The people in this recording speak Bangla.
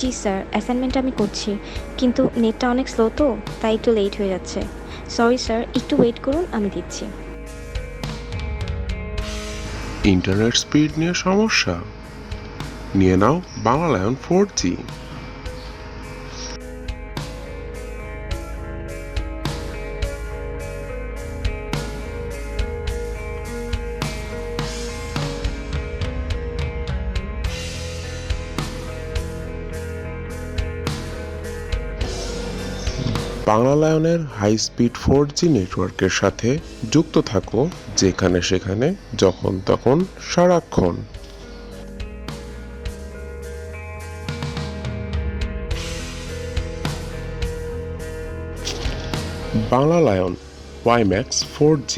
জি স্যার, অ্যাসাইনমেন্ট আমি করছি, কিন্তু নেটটা অনেক স্লো তো, তাই একটু লেট হয়ে যাচ্ছে। সরি স্যার, একটু ওয়েট করুন, আমি দিচ্ছি। ইন্টারনেট স্পিড নিয়ে সমস্যা? নিয়ে নাও Banglalion 4G। বাংলালায়নের high speed 4G নেটওয়ার্কের সাথে যুক্ত থাকো, যেখানে সেখানে যখন তখন সারাক্ষণ। Banglalion WiMAX 4G।